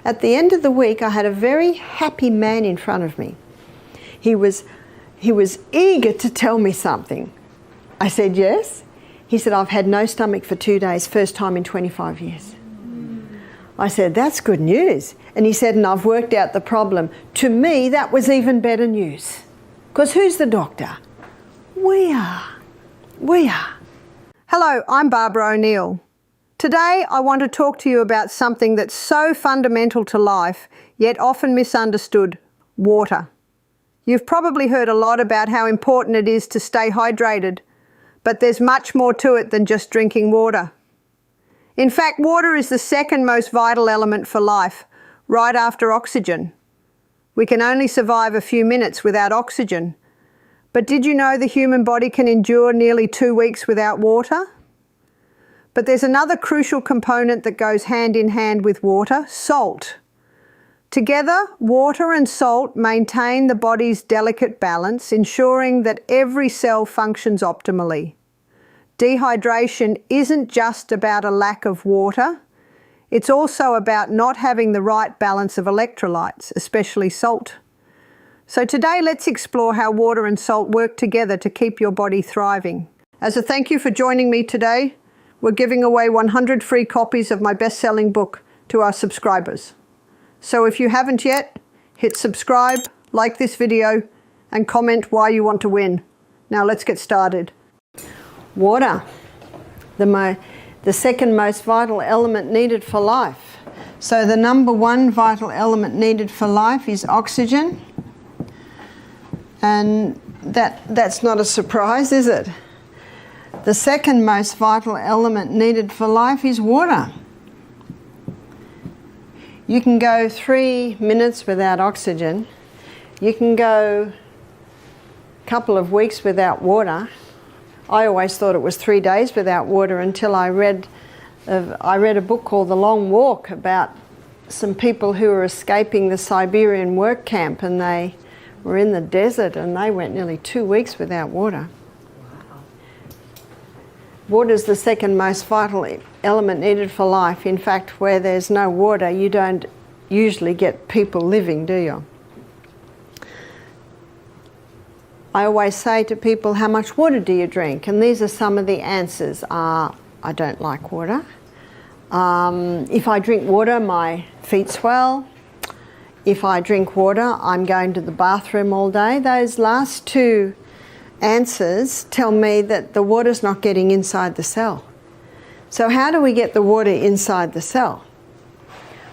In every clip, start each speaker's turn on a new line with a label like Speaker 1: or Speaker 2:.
Speaker 1: At the end of the week, I had a very happy man in front of me. He was eager to tell me something. I said, yes. He said, I've had no stomach for 2 days, first time in 25 years. I said, that's good news. And he said, and I've worked out the problem. To me, that was even better news. Because who's the doctor? We are. We are. Hello, I'm Barbara O'Neill. Today, I want to talk to you about something that's so fundamental to life, yet often misunderstood: water. You've probably heard a lot about how important it is to stay hydrated, but there's much more to it than just drinking water. In fact, water is the second most vital element for life, right after oxygen. We can only survive a few minutes without oxygen. But did you know the human body can endure nearly 2 weeks without water? But there's another crucial component that goes hand in hand with water: salt. Together, water and salt maintain the body's delicate balance, ensuring that every cell functions optimally. Dehydration isn't just about a lack of water, it's also about not having the right balance of electrolytes, especially salt. So today, let's explore how water and salt work together to keep your body thriving. As a thank you for joining me today, we're giving away 100 free copies of my best-selling book to our subscribers. So if you haven't yet, hit subscribe, like this video, and comment why you want to win. Now let's get started. Water, the second most vital element needed for life. So the number one vital element needed for life is oxygen. And that's not a surprise, is it? The second most vital element needed for life is water. You can go 3 minutes without oxygen. You can go a couple of weeks without water. I always thought it was 3 days without water until I read a book called The Long Walk about some people who were escaping the Siberian work camp, and they were in the desert and they went nearly 2 weeks without water. Water is the second most vital element needed for life. In fact, where there's no water, you don't usually get people living, do you? I always say to people, how much water do you drink? And these are some of the answers. I don't like water. If I drink water, my feet swell. If I drink water, I'm going to the bathroom all day. Those last two answers tell me that the water's not getting inside the cell. So how do we get the water inside the cell?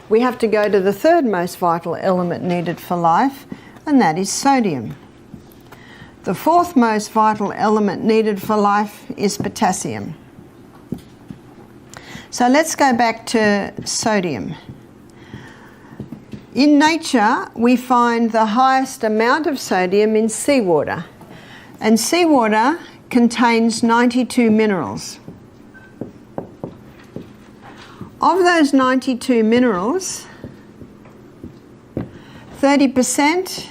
Speaker 1: We have to go to the third most vital element needed for life, and that is sodium. The fourth most vital element needed for life is potassium. So let's go back to sodium. In nature, we find the highest amount of sodium in seawater. And seawater contains 92 minerals. Of those 92 minerals, 30%,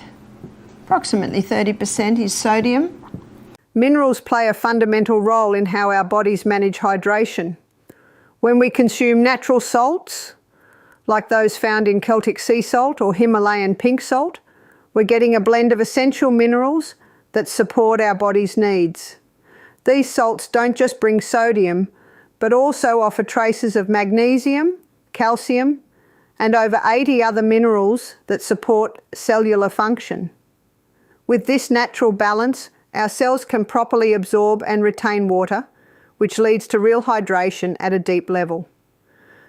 Speaker 1: approximately 30%, is sodium. Minerals play a fundamental role in how our bodies manage hydration. When we consume natural salts, like those found in Celtic sea salt or Himalayan pink salt, we're getting a blend of essential minerals that support our body's needs. These salts don't just bring sodium, but also offer traces of magnesium, calcium, and over 80 other minerals that support cellular function. With this natural balance, our cells can properly absorb and retain water, which leads to real hydration at a deep level.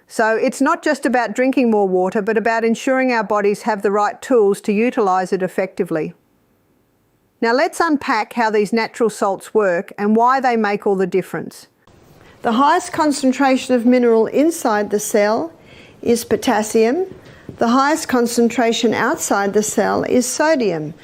Speaker 1: So it's not just about drinking more water, but about ensuring our bodies have the right tools to utilize it effectively. Now let's unpack how these natural salts work and why they make all the difference. The highest concentration of mineral inside the cell is potassium. The highest concentration outside the cell is sodium.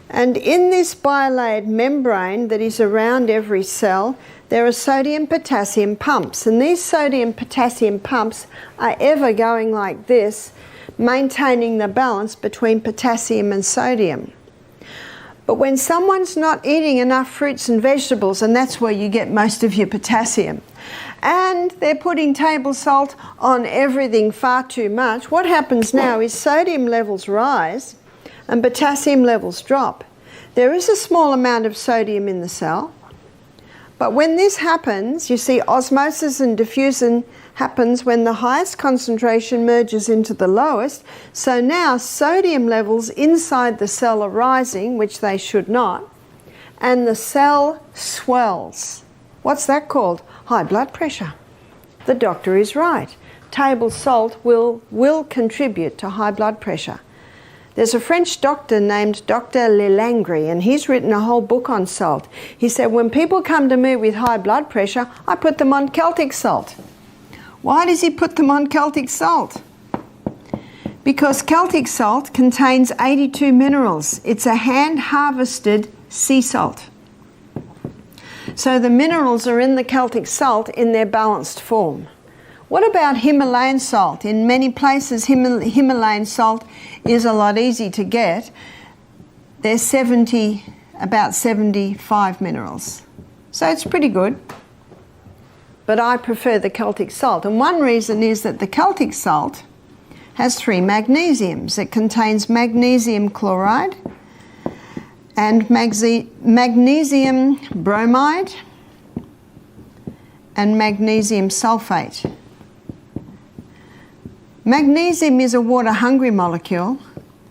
Speaker 1: And in this bilayered membrane that is around every cell, there are sodium-potassium pumps. And these sodium-potassium pumps are ever going like this, maintaining the balance between potassium and sodium. But when someone's not eating enough fruits and vegetables, and that's where you get most of your potassium, and they're putting table salt on everything far too much, what happens now is sodium levels rise and potassium levels drop. There is a small amount of sodium in the cell, but when this happens, you see osmosis and diffusion happens when the highest concentration merges into the lowest. So now sodium levels inside the cell are rising, which they should not, and the cell swells. What's that called? High blood pressure. The doctor is right. Table salt will contribute to high blood pressure. There's a French doctor named Dr. Lelangre, and he's written a whole book on salt. He said, when people come to me with high blood pressure, I put them on Celtic salt. Why does he put them on Celtic salt? Because Celtic salt contains 82 minerals. It's a hand-harvested sea salt. So the minerals are in the Celtic salt in their balanced form. What about Himalayan salt? In many places, Himalayan salt is a lot easy to get. There's about 75 minerals. So it's pretty good. But I prefer the Celtic salt. And one reason is that the Celtic salt has 3 magnesiums. It contains magnesium chloride and magnesium bromide and magnesium sulfate. Magnesium is a water-hungry molecule,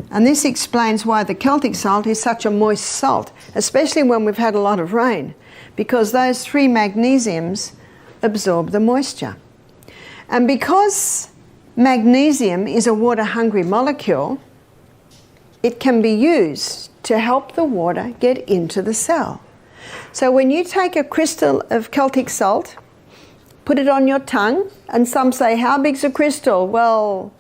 Speaker 1: and this explains why the Celtic salt is such a moist salt, especially when we've had a lot of rain, because those 3 magnesiums absorb the moisture. And because magnesium is a water-hungry molecule, it can be used to help the water get into the cell. So when you take a crystal of Celtic salt, put it on your tongue, and some say, how big's a crystal? Well,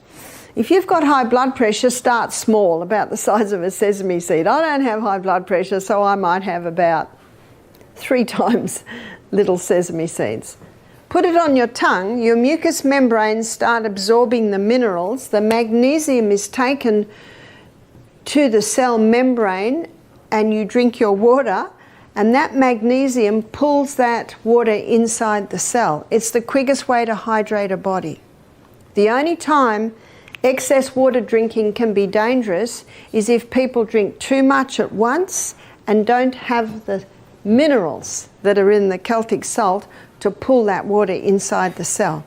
Speaker 1: if you've got high blood pressure, start small, about the size of a sesame seed. I don't have high blood pressure, so I might have about 3 times little sesame seeds. Put it on your tongue, your mucous membranes start absorbing the minerals, the magnesium is taken to the cell membrane, and you drink your water, and that magnesium pulls that water inside the cell. It's the quickest way to hydrate a body. The only time excess water drinking can be dangerous is if people drink too much at once and don't have the minerals that are in the Celtic salt to pull that water inside the cell.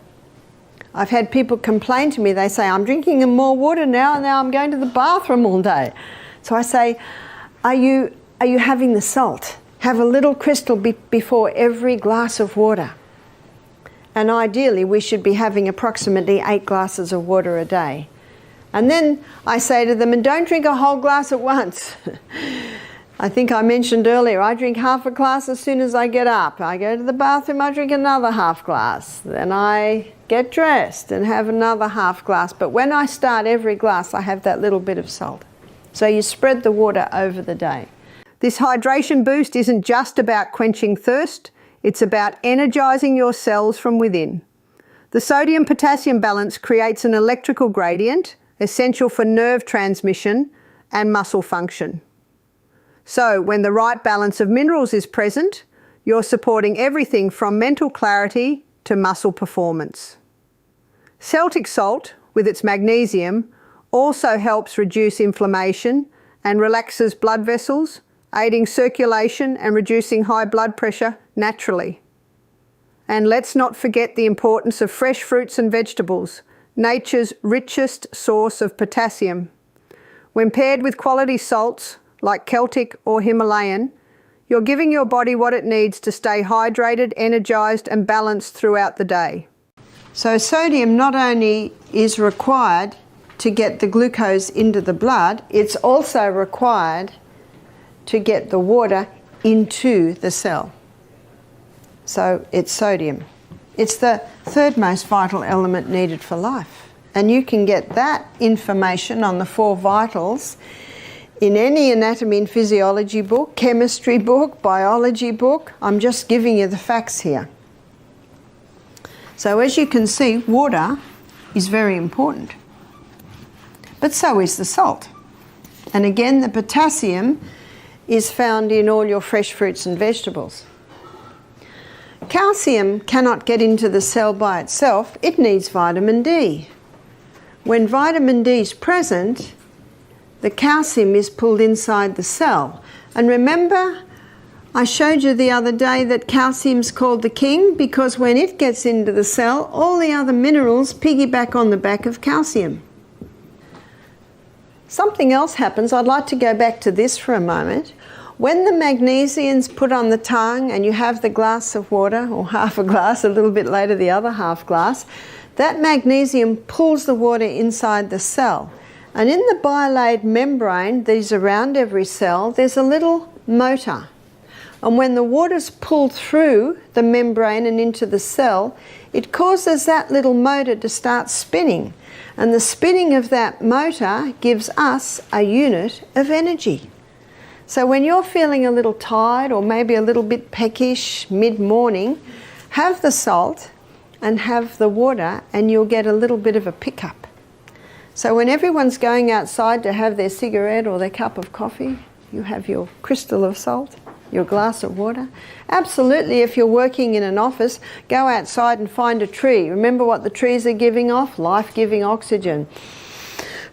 Speaker 1: I've had people complain to me, they say, I'm drinking more water now, and now I'm going to the bathroom all day. So I say, are you having the salt? Have a little crystal before every glass of water. And ideally, we should be having approximately 8 glasses of water a day. And then I say to them, and don't drink a whole glass at once. I think I mentioned earlier, I drink half a glass as soon as I get up. I go to the bathroom, I drink another half glass. Then I get dressed and have another half glass. But when I start every glass, I have that little bit of salt. So you spread the water over the day. This hydration boost isn't just about quenching thirst, it's about energizing your cells from within. The sodium-potassium balance creates an electrical gradient, essential for nerve transmission and muscle function. So when the right balance of minerals is present, you're supporting everything from mental clarity to muscle performance. Celtic salt, with its magnesium, also helps reduce inflammation and relaxes blood vessels, aiding circulation and reducing high blood pressure naturally. And let's not forget the importance of fresh fruits and vegetables, nature's richest source of potassium. When paired with quality salts, like Celtic or Himalayan, you're giving your body what it needs to stay hydrated, energized and balanced throughout the day. So sodium not only is required to get the glucose into the blood, it's also required to get the water into the cell. So it's sodium. It's the 3rd most vital element needed for life. And you can get that information on the 4 vitals in any anatomy and physiology book, chemistry book, biology book. I'm just giving you the facts here. So as you can see, water is very important. But so is the salt. And again, the potassium is found in all your fresh fruits and vegetables. Calcium cannot get into the cell by itself, it needs vitamin D. When vitamin D is present, the calcium is pulled inside the cell. And remember, I showed you the other day that calcium's called the king because when it gets into the cell, all the other minerals piggyback on the back of calcium. Something else happens. I'd like to go back to this for a moment. When the magnesium's put on the tongue and you have the glass of water, or half a glass, a little bit later the other half glass, that magnesium pulls the water inside the cell. And in the bilaid membrane that is around every cell, there's a little motor. And when the water's pulled through the membrane and into the cell, it causes that little motor to start spinning. And the spinning of that motor gives us a unit of energy. So when you're feeling a little tired or maybe a little bit peckish mid-morning, have the salt and have the water and you'll get a little bit of a pickup. So when everyone's going outside to have their cigarette or their cup of coffee, you have your crystal of salt, your glass of water. Absolutely, if you're working in an office, go outside and find a tree. Remember what the trees are giving off? Life-giving oxygen.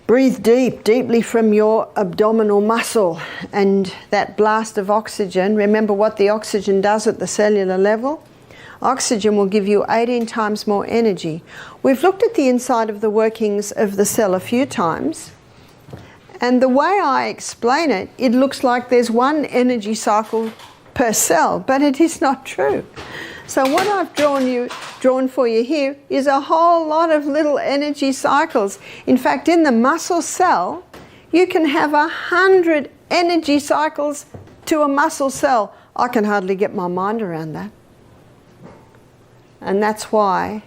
Speaker 1: Breathe deeply from your abdominal muscle and that blast of oxygen. Remember what the oxygen does at the cellular level? Oxygen will give you 18 times more energy. We've looked at the inside of the workings of the cell a few times, and the way I explain it, it looks like there's one energy cycle per cell, but it is not true. So what I've drawn for you here is a whole lot of little energy cycles. In fact, in the muscle cell, you can have 100 energy cycles to a muscle cell. I can hardly get my mind around that. And that's why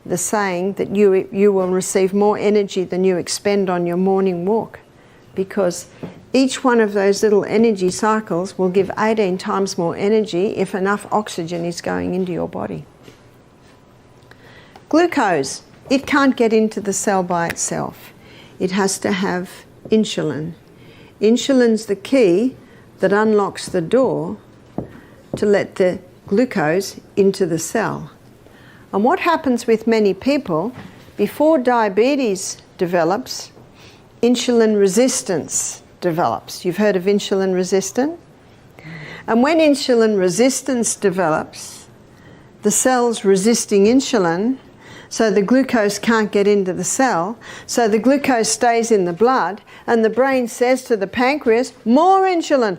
Speaker 1: the saying that you will receive more energy than you expend on your morning walk, because each one of those little energy cycles will give 18 times more energy if enough oxygen is going into your body. Glucose, it can't get into the cell by itself. It has to have insulin. Insulin's the key that unlocks the door to let the glucose into the cell. And what happens with many people, before diabetes develops, insulin resistance develops. You've heard of insulin resistance? And when insulin resistance develops, the cell's resisting insulin, so the glucose can't get into the cell, so the glucose stays in the blood, and the brain says to the pancreas, more insulin,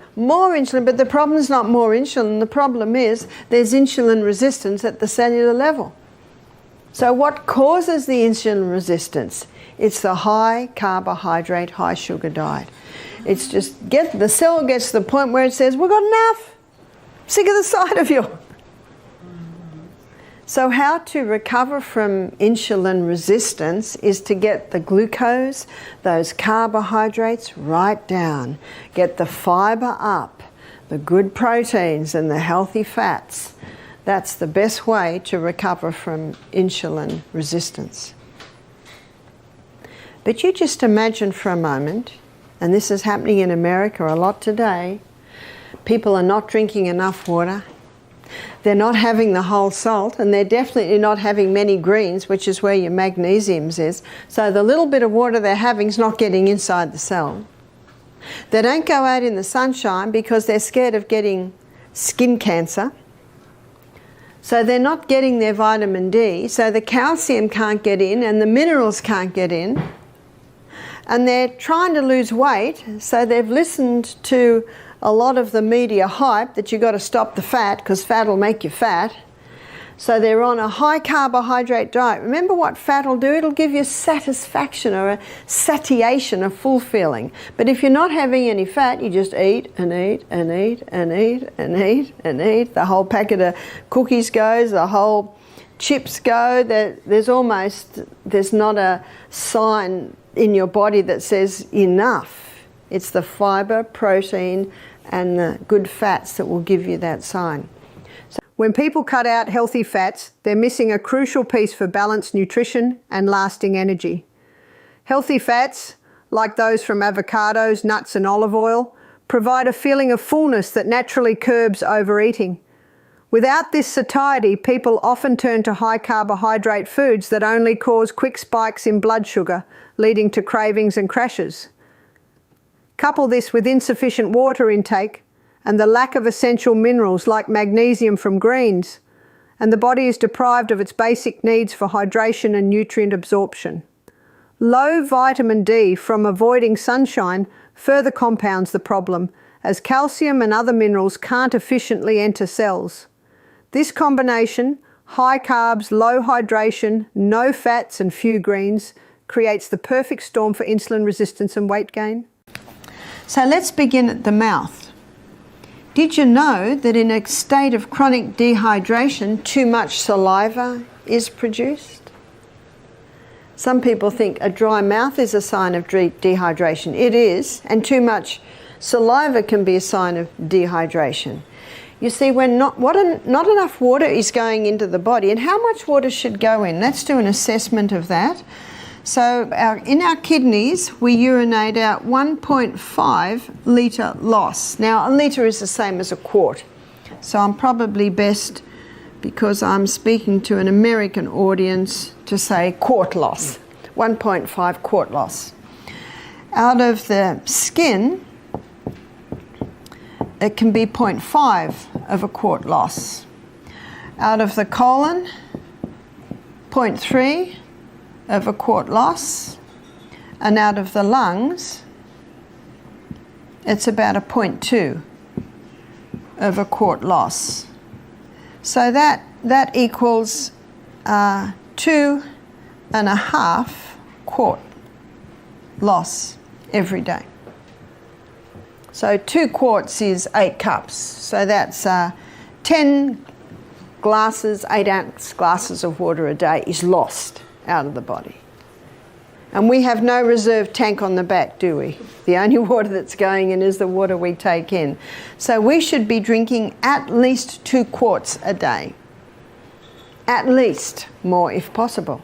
Speaker 1: but the problem's not more insulin, the problem is there's insulin resistance at the cellular level. So what causes the insulin resistance? It's the high carbohydrate, high sugar diet. It's just the cell gets to the point where it says, we've got enough, sick of the sight of you. So how to recover from insulin resistance is to get the glucose, those carbohydrates right down, get the fibre up, the good proteins and the healthy fats. That's the best way to recover from insulin resistance. But you just imagine for a moment, and this is happening in America a lot today, people are not drinking enough water, they're not having the whole salt, and they're definitely not having many greens, which is where your magnesium is. So the little bit of water they're having is not getting inside the cell. They don't go out in the sunshine because they're scared of getting skin cancer. So they're not getting their vitamin D, so the calcium can't get in and the minerals can't get in. And they're trying to lose weight, so they've listened to a lot of the media hype that you've got to stop the fat because fat will make you fat. So they're on a high carbohydrate diet. Remember what fat will do? It'll give you satisfaction or a satiation, a full feeling. But if you're not having any fat, you just eat and eat and eat and eat and eat and eat. The whole packet of cookies goes, the whole chips go. There's not a sign in your body that says enough. It's the fibre, protein and the good fats that will give you that sign. When people cut out healthy fats, they're missing a crucial piece for balanced nutrition and lasting energy. Healthy fats, like those from avocados, nuts and olive oil,
Speaker 2: provide a feeling of fullness that naturally curbs overeating. Without this satiety, people often turn to high carbohydrate foods that only cause quick spikes in blood sugar, leading to cravings and crashes. Couple this with insufficient water intake and the lack of essential minerals like magnesium from greens, and the body is deprived of its basic needs for hydration and nutrient absorption. Low vitamin D from avoiding sunshine further compounds the problem, as calcium and other minerals can't efficiently enter cells. This combination, high carbs, low hydration, no fats and few greens, creates the perfect storm for insulin resistance and weight gain.
Speaker 1: So let's begin at the mouth. Did you know that in a state of chronic dehydration, too much saliva is produced? Some people think a dry mouth is a sign of dehydration. It is, and too much saliva can be a sign of dehydration. You see, when not enough water is going into the body, and how much water should go in? Let's do an assessment of that. So in our kidneys, we urinate out 1.5 litre loss. Now, a litre is the same as a quart. So I'm probably best, because I'm speaking to an American audience, to say quart loss, 1.5 quart loss. Out of the skin, it can be 0.5 of a quart loss. Out of the colon, 0.3 of a quart loss. And out of the lungs, it's about a 0.2 of a quart loss. So that equals 2.5 quart loss every day. So 2 quarts is 8 cups. So that's 10 glasses, 8-ounce glasses of water a day is lost out of the body. And we have no reserve tank on the back, do we? The only water that's going in is the water we take in. So we should be drinking at least 2 quarts a day. At least, more if possible.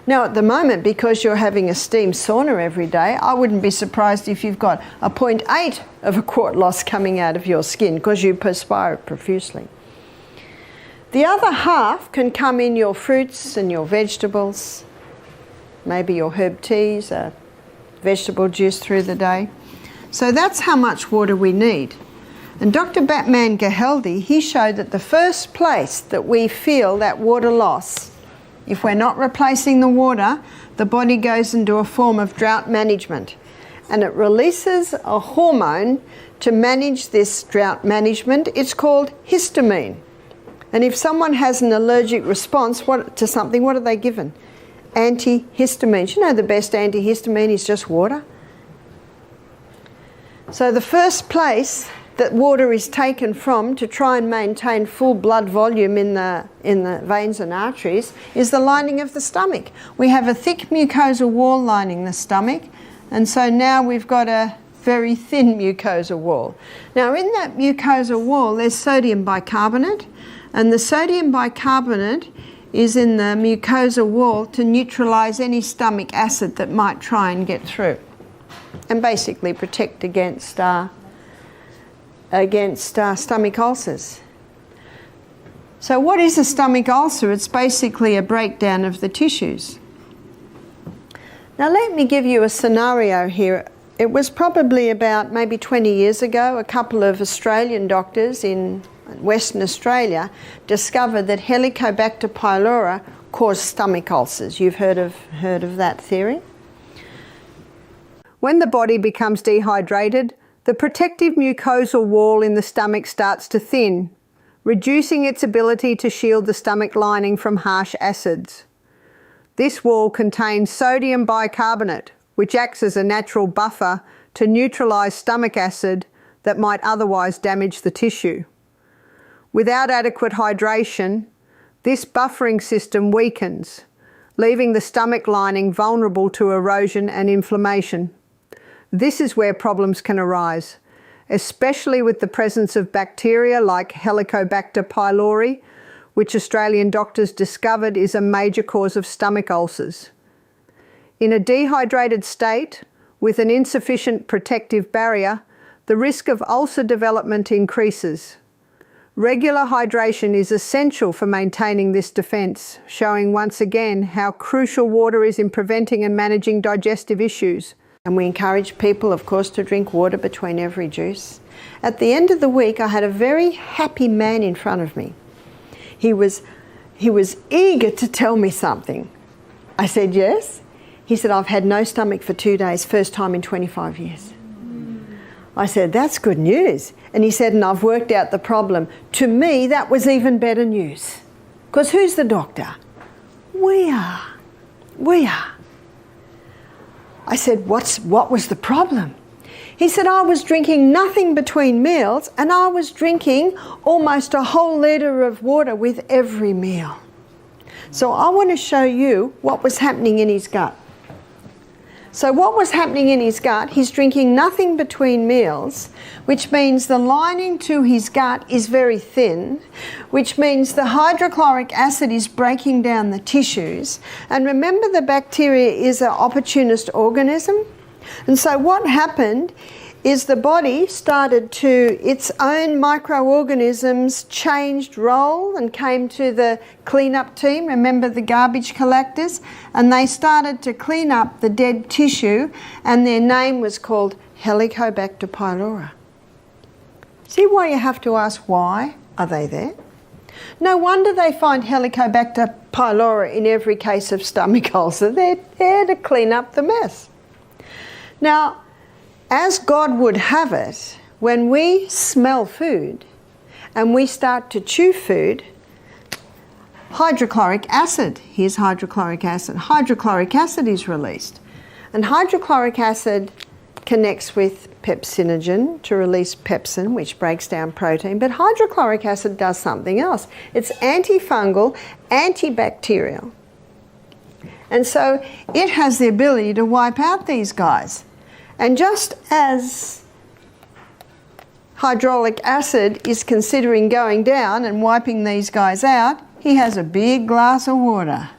Speaker 1: Now at the moment, because you're having a steam sauna every day, I wouldn't be surprised if you've got a 0.8 of a quart loss coming out of your skin because you perspire profusely. The other half can come in your fruits and your vegetables, maybe your herb teas, vegetable juice through the day. So that's how much water we need. And Dr. Batman Gehaldi, he showed that the first place that we feel that water loss, if we're not replacing the water, the body goes into a form of drought management, and it releases a hormone to manage this drought management. It's called histamine. And if someone has an allergic response to something, what are they given? Antihistamines. You know the best antihistamine is just water. So the first place that water is taken from to try and maintain full blood volume in the veins and arteries is the lining of the stomach. We have a thick mucosal wall lining the stomach, and so now we've got a very thin mucosal wall. Now in that mucosal wall there's sodium bicarbonate, and the sodium bicarbonate is in the mucosal wall to neutralise any stomach acid that might try and get through, and basically protect against stomach ulcers. So what is a stomach ulcer? It's basically a breakdown of the tissues. Now let me give you a scenario here. It was probably about maybe 20 years ago, a couple of Australian doctors in Western Australia discovered that Helicobacter pylori caused stomach ulcers. You've heard of that theory?
Speaker 2: When the body becomes dehydrated, the protective mucosal wall in the stomach starts to thin, reducing its ability to shield the stomach lining from harsh acids. This wall contains sodium bicarbonate, which acts as a natural buffer to neutralise stomach acid that might otherwise damage the tissue. Without adequate hydration, this buffering system weakens, leaving the stomach lining vulnerable to erosion and inflammation. This is where problems can arise, especially with the presence of bacteria like Helicobacter pylori, which Australian doctors discovered is a major cause of stomach ulcers. In a dehydrated state, with an insufficient protective barrier, the risk of ulcer development increases. Regular hydration is essential for maintaining this defence, showing once again how crucial water is in preventing and managing digestive issues.
Speaker 1: And we encourage people, of course, to drink water between every juice. At the end of the week, I had a very happy man in front of me. He was eager to tell me something. I said, yes. He said, I've had no stomach for 2 days, first time in 25 years. I said, that's good news. And he said, and I've worked out the problem. To me, that was even better news. Because who's the doctor? We are. We are. I said, what was the problem? He said, I was drinking nothing between meals and I was drinking almost a whole litre of water with every meal. So I want to show you what was happening in his gut. So what was happening in his gut, he's drinking nothing between meals, which means the lining to his gut is very thin, which means the hydrochloric acid is breaking down the tissues. And remember, the bacteria is an opportunist organism. And so what happened is the body started to, its own microorganisms changed role and came to the cleanup team, remember the garbage collectors, and they started to clean up the dead tissue, and their name was called Helicobacter pylori. See why you have to ask why are they there? No wonder they find Helicobacter pylori in every case of stomach ulcer. They're there to clean up the mess. Now, as God would have it, when we smell food and we start to chew food, hydrochloric acid, here's hydrochloric acid is released. And hydrochloric acid connects with pepsinogen to release pepsin, which breaks down protein, but hydrochloric acid does something else. It's antifungal, antibacterial. And so it has the ability to wipe out these guys. And just as hydrochloric acid is considering going down and wiping these guys out, he has a big glass of water.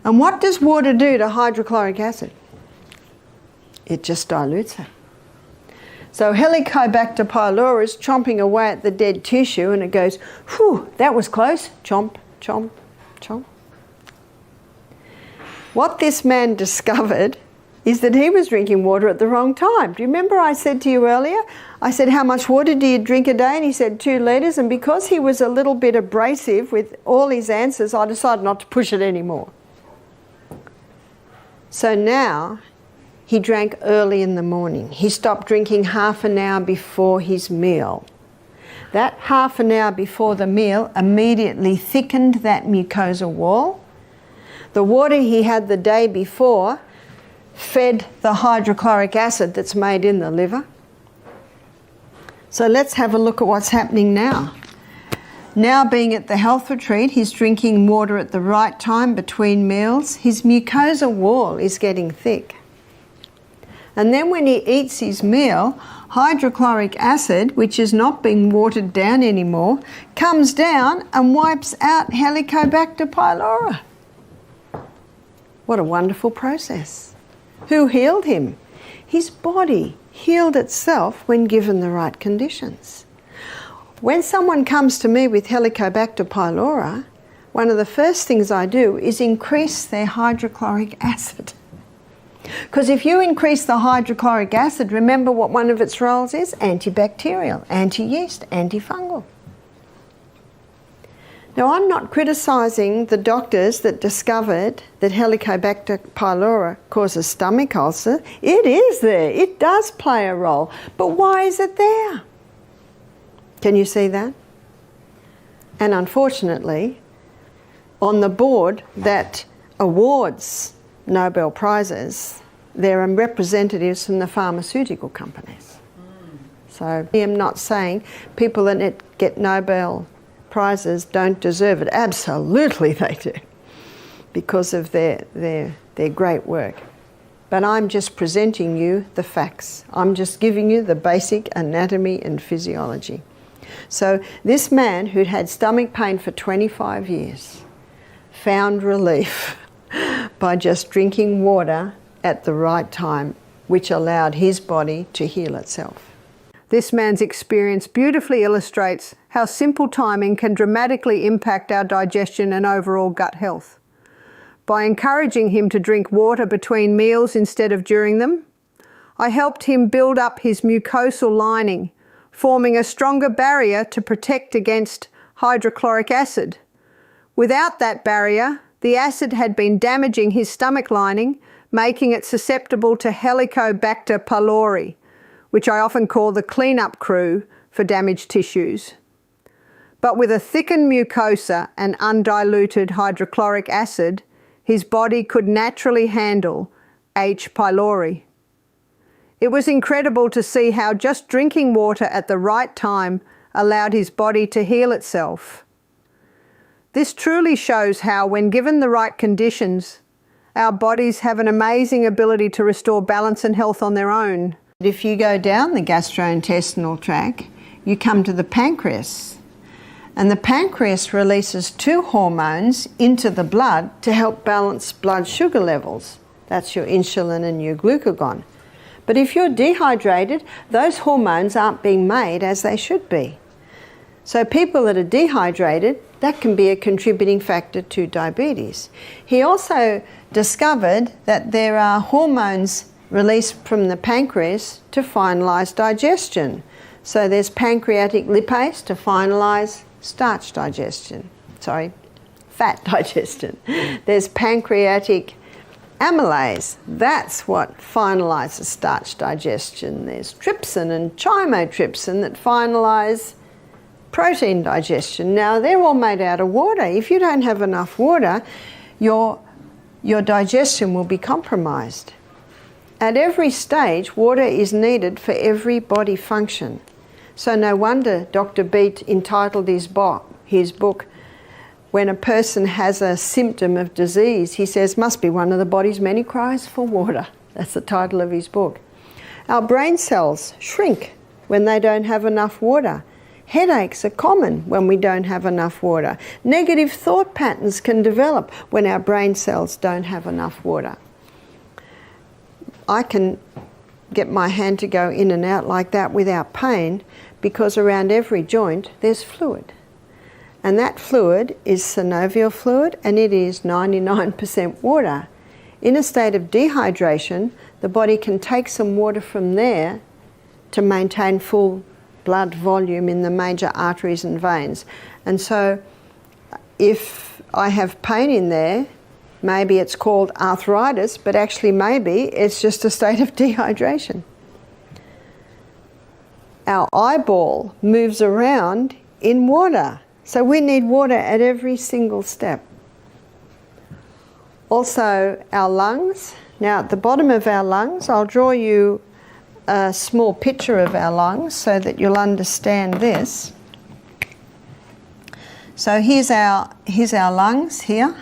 Speaker 1: And what does water do to hydrochloric acid? It just dilutes it. So Helicobacter pylori is chomping away at the dead tissue and it goes, whew, that was close. Chomp, chomp, chomp. What this man discovered is that he was drinking water at the wrong time. Do you remember I said to you earlier? I said, how much water do you drink a day? And he said 2 litres. And because he was a little bit abrasive with all his answers, I decided not to push it anymore. So now he drank early in the morning. He stopped drinking half an hour before his meal. That half an hour before the meal immediately thickened that mucosal wall. The water he had the day before fed the hydrochloric acid that's made in the liver. So let's have a look at what's happening now. Now being at the health retreat, he's drinking water at the right time between meals. His mucosal wall is getting thick. And then when he eats his meal, hydrochloric acid, which is not being watered down anymore, comes down and wipes out Helicobacter pylori. What a wonderful process. Who healed him? His body healed itself when given the right conditions. When someone comes to me with Helicobacter pylori, one of the first things I do is increase their hydrochloric acid. Because if you increase the hydrochloric acid, remember what one of its roles is? Antibacterial, anti-yeast, antifungal. Now, I'm not criticising the doctors that discovered that Helicobacter pylori causes stomach ulcer. It is there. It does play a role. But why is it there? Can you see that? And unfortunately, on the board that awards Nobel Prizes, there are representatives from the pharmaceutical companies. So I am not saying people that get Nobel Prizes don't deserve it. Absolutely they do, because of their great work. But I'm just presenting you the facts. I'm just giving you the basic anatomy and physiology. So this man who'd had stomach pain for 25 years found relief by just drinking water at the right time, which allowed his body to heal itself.
Speaker 2: This man's experience beautifully illustrates how simple timing can dramatically impact our digestion and overall gut health. By encouraging him to drink water between meals instead of during them, I helped him build up his mucosal lining, forming a stronger barrier to protect against hydrochloric acid. Without that barrier, the acid had been damaging his stomach lining, making it susceptible to Helicobacter pylori, which I often call the cleanup crew for damaged tissues. But with a thickened mucosa and undiluted hydrochloric acid, his body could naturally handle H. pylori. It was incredible to see how just drinking water at the right time allowed his body to heal itself. This truly shows how, when given the right conditions, our bodies have an amazing ability to restore balance and health on their own.
Speaker 1: If you go down the gastrointestinal tract, you come to the pancreas. And the pancreas releases 2 hormones into the blood to help balance blood sugar levels. That's your insulin and your glucagon. But if you're dehydrated, those hormones aren't being made as they should be. So people that are dehydrated, that can be a contributing factor to diabetes. He also discovered that there are hormones released from the pancreas to finalise digestion. So there's pancreatic lipase to finalise starch digestion. Fat digestion. There's pancreatic amylase. That's what finalises starch digestion. There's trypsin and chymotrypsin that finalise protein digestion. Now, they're all made out of water. If you don't have enough water, your digestion will be compromised. At every stage, water is needed for every body function. So no wonder Dr. Beat entitled his book, when a person has a symptom of disease, he says, must be one of the body's many cries for water. That's the title of his book. Our brain cells shrink when they don't have enough water. Headaches are common when we don't have enough water. Negative thought patterns can develop when our brain cells don't have enough water. I can get my hand to go in and out like that without pain because around every joint there's fluid. And that fluid is synovial fluid, and it is 99% water. In a state of dehydration, the body can take some water from there to maintain full blood volume in the major arteries and veins. And so if I have pain in there, maybe it's called arthritis, but actually maybe it's just a state of dehydration. Our eyeball moves around in water. So we need water at every single step. Also, our lungs. Now, at the bottom of our lungs, I'll draw you a small picture of our lungs so that you'll understand this. So here's our lungs here.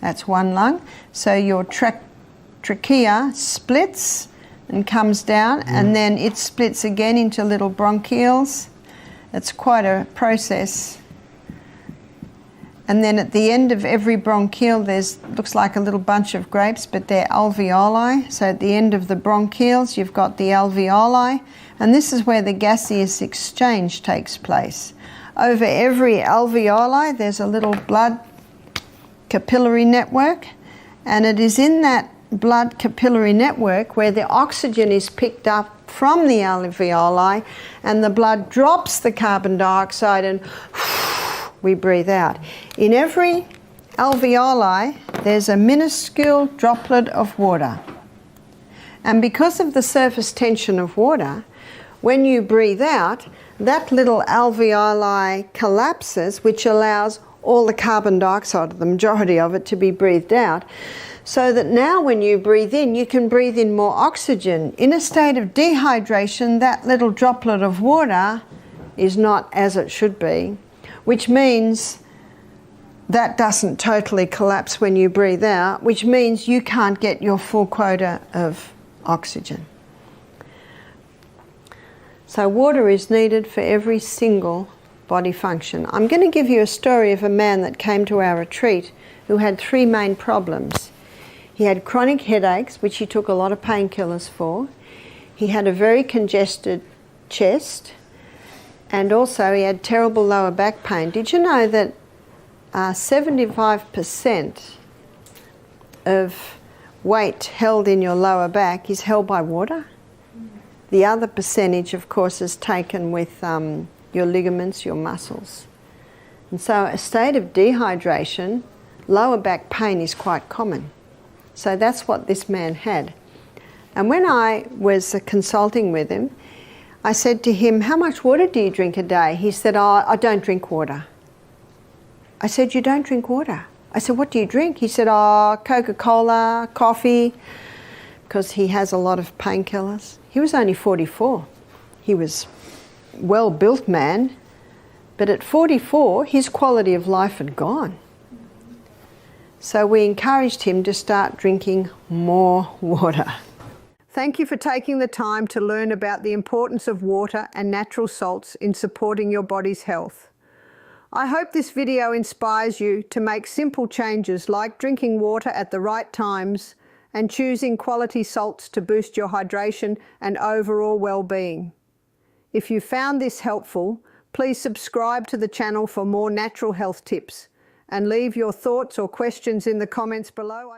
Speaker 1: That's one lung. So your trachea splits and comes down, and then it splits again into little bronchioles. It's quite a process. And then at the end of every bronchiole, looks like a little bunch of grapes, but they're alveoli. So at the end of the bronchioles, you've got the alveoli, and this is where the gaseous exchange takes place. Over every alveoli, there's a little blood capillary network, and it is in that blood capillary network where the oxygen is picked up from the alveoli, and the blood drops the carbon dioxide and we breathe out. In every alveoli, there's a minuscule droplet of water. And because of the surface tension of water, when you breathe out, that little alveoli collapses, which allows all the carbon dioxide, the majority of it, to be breathed out. So that now when you breathe in, you can breathe in more oxygen. In a state of dehydration, that little droplet of water is not as it should be, which means that doesn't totally collapse when you breathe out, which means you can't get your full quota of oxygen. So water is needed for every single body function. I'm going to give you a story of a man that came to our retreat who had 3 main problems. He had chronic headaches, which he took a lot of painkillers for. He had a very congested chest, and also he had terrible lower back pain. Did you know that 75% of weight held in your lower back is held by water? The other percentage, of course, is taken with your ligaments, your muscles. And so a state of dehydration, lower back pain is quite common. So that's what this man had. And when I was consulting with him, I said to him, how much water do you drink a day? He said, oh, I don't drink water. I said, you don't drink water? I said, what do you drink? He said, oh, Coca-Cola, coffee, because he has a lot of painkillers. He was only 44. He was a well-built man, but at 44, his quality of life had gone. So we encouraged him to start drinking more water.
Speaker 2: Thank you for taking the time to learn about the importance of water and natural salts in supporting your body's health. I hope this video inspires you to make simple changes like drinking water at the right times and choosing quality salts to boost your hydration and overall well-being. If you found this helpful, please subscribe to the channel for more natural health tips and leave your thoughts or questions in the comments below.